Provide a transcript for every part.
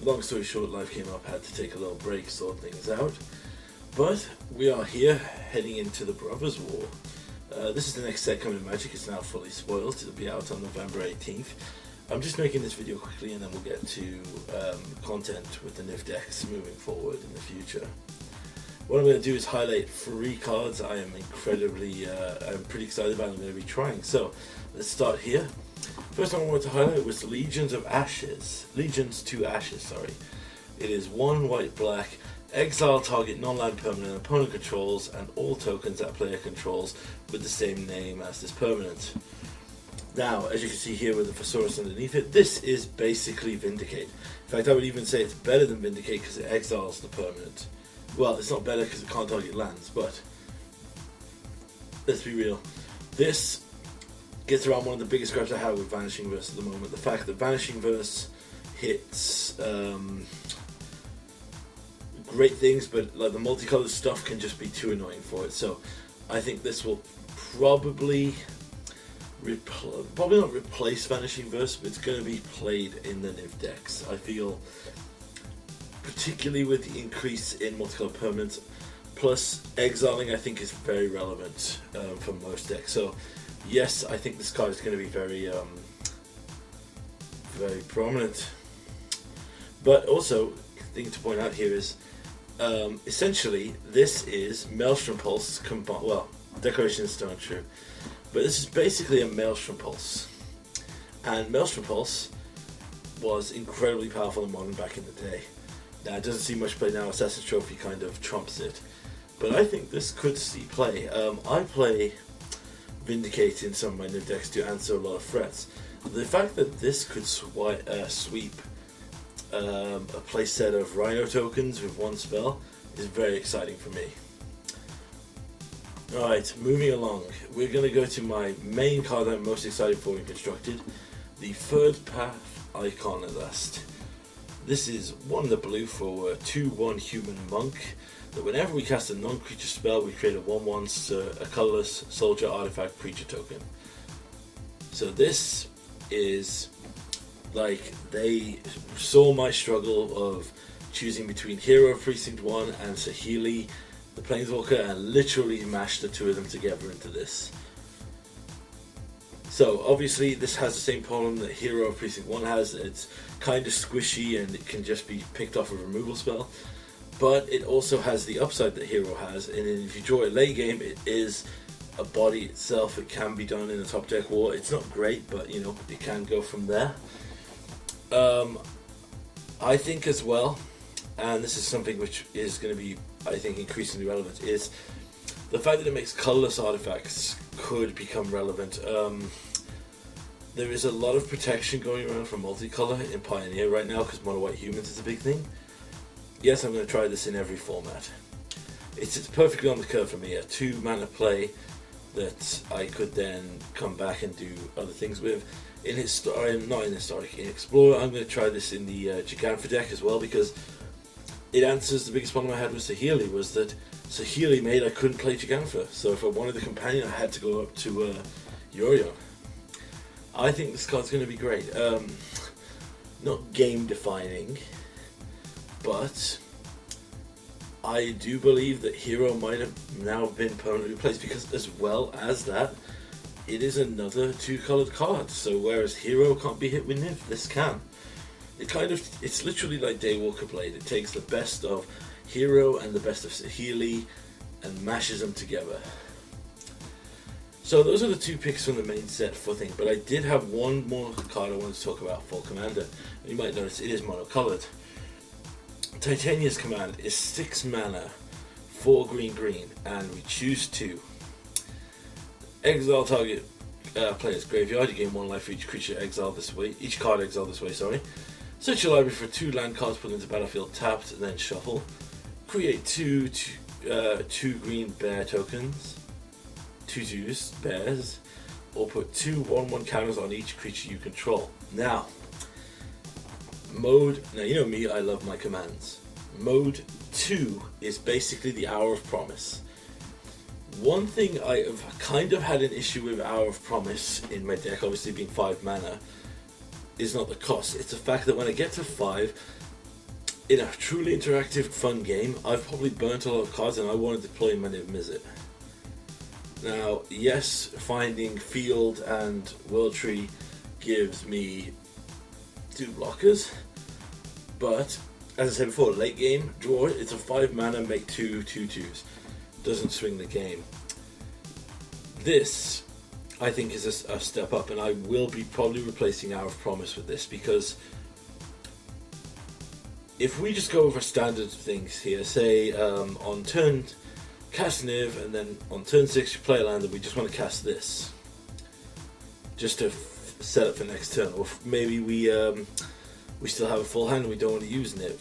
Long story short, life came up, had to take a little break, sort things out. But we are here, heading into the Brothers War. This is the next set coming in Magic. It's now fully spoiled. It'll be out on November 18th. I'm just making this video quickly and then we'll get to content with the Niv decks moving forward in the future. What I'm going to do is highlight 3 cards I am I'm pretty excited about and I'm going to be trying. So, let's start here. First one I wanted to highlight was Legions to Ashes, sorry. It is 1 white-black, exile target non-land permanent opponent controls and all tokens that player controls with the same name as this permanent. Now, as you can see here with the Thesaurus underneath it, this is basically Vindicate. In fact, I would even say it's better than Vindicate because it exiles the permanent. Well, it's not better because it can't target lands, but let's be real. This gets around one of the biggest gripes I have with Vanishing Verse at the moment. The fact that Vanishing Verse hits great things, but like the multicolored stuff can just be too annoying for it. So I think this will probably not replace Vanishing Verse, but it's going to be played in the Niv decks. I feel, particularly with the increase in multicolored permanents, plus exiling I think is very relevant for most decks. So yes, I think this card is going to be very prominent. But also, the thing to point out here is, essentially, this is Maelstrom Pulse combined. Well, Decoration Stone, true, but this is basically a Maelstrom Pulse, and Maelstrom Pulse was incredibly powerful in Modern back in the day. Now it doesn't see much play now. Assassin's Trophy kind of trumps it, but I think this could see play. I play Vindicate in some of my Niv decks to answer a lot of threats. The fact that this could sweep a play set of Rhino tokens with 1 spell is very exciting for me. Alright, moving along, we're going to go to my main card I'm most excited for in Constructed, the Third Path Iconolist. This is 1 in the blue for a 2/1 human monk, that whenever we cast a non-creature spell, we create a 1/1 a colorless soldier artifact creature token. So this is like, they saw my struggle of choosing between Hero of Precinct 1 and Saheeli, the Planeswalker, and literally mashed the 2 of them together into this. So obviously this has the same problem that Hero of Precinct 1 has. It's kind of squishy and it can just be picked off a removal spell. But it also has the upside that Hero has, and if you draw it late game, it is a body itself. It can be done in a top deck war. It's not great, but you know, it can go from there. I think as well, and this is something which is going to be, I think, increasingly relevant, is the fact that it makes colorless artifacts could become relevant. There is a lot of protection going around from multicolor in Pioneer right now because mono white humans is a big thing. Yes, I'm going to try this in every format. It's perfectly on the curve for me. A 2 mana play that I could then come back and do other things with. In Explorer, I'm going to try this in the Gigantha deck as well, because it answers the biggest problem I had with Saheeli, was that Saheeli made I couldn't play Gigantha. So if I wanted the companion, I had to go up to Yorion. I think this card's going to be great. Not game defining, but I do believe that Hero might have now been permanently replaced, because as well as that, it is another 2-colored card. So whereas Hero can't be hit with Niv, this can. It's literally like Daywalker Blade. It takes the best of Hero and the best of Saheeli and mashes them together. So those are the 2 picks from the main set for thing, but I did have one more card I wanted to talk about for Commander. You might notice it is monocolored. Titania's Command is 6 mana, 4 green, and we choose 2. Exile target player's graveyard. You gain 1 life for each creature exiled this way. Each card exiled this way, sorry. Search your library for 2 land cards, put into battlefield tapped, and then shuffle. Create 2 green bear tokens. 2/2s, bears. Or put 2 1/1 counters on each creature you control. Now you know me, I love my commands. Mode 2 is basically the Hour of Promise. One thing I have kind of had an issue with Hour of Promise in my deck, obviously being 5 mana, is not the cost. It's the fact that when I get to 5, in a truly interactive, fun game, I've probably burnt a lot of cards and I wanted to play my Niv Mizzet. Now, yes, finding Field and World Tree gives me 2 blockers, but as I said before, late game, draw it, it's a 5 mana, make 2 2/2s. Doesn't swing the game. This, I think, is a step up, and I will be probably replacing Hour of Promise with this, because if we just go over standard things here, say on turn cast Niv, and then on turn 6 you play a land and we just want to cast this, just to set up for next turn, or maybe we still have a full hand and we don't want to use Niv.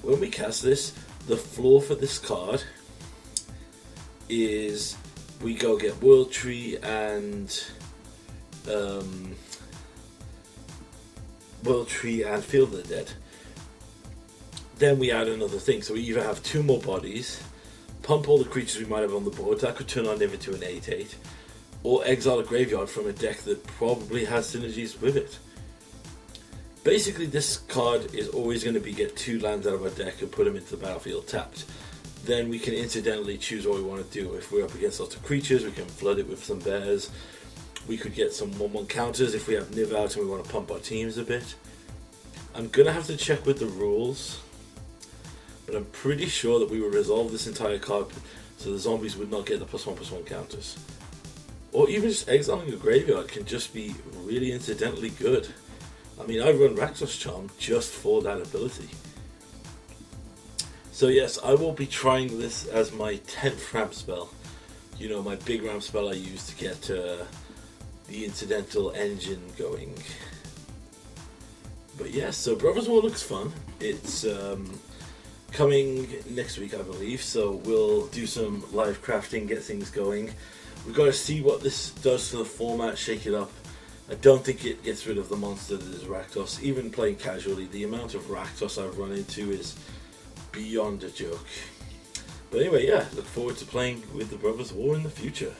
When we cast this, the floor for this card is we go get World Tree and Field of the Dead. Then we add another thing, so we either have 2 more bodies, pump all the creatures we might have on the board, that could turn our Niv into an 8/8, or exile a graveyard from a deck that probably has synergies with it. Basically, this card is always going to be get 2 lands out of our deck and put them into the battlefield tapped. Then we can incidentally choose what we want to do. If we're up against lots of creatures, we can flood it with some bears. We could get some 1/1 counters if we have Niv out and we want to pump our teams a bit. I'm going to have to check with the rules, but I'm pretty sure that we will resolve this entire card so the zombies would not get the +1/+1 counters. Or even just exiling a graveyard can just be really incidentally good. I mean, I run Rakdos Charm just for that ability. So yes, I will be trying this as my 10th ramp spell. You know, my big ramp spell I use to get the incidental engine going. But yes, so Brothers War looks fun. It's coming next week, I believe, so we'll do some live crafting, get things going. We've got to see what this does to the format, shake it up. I don't think it gets rid of the monster that is Rakdos. Even playing casually, the amount of Rakdos I've run into is beyond a joke. But anyway, yeah, look forward to playing with the Brothers War in the future.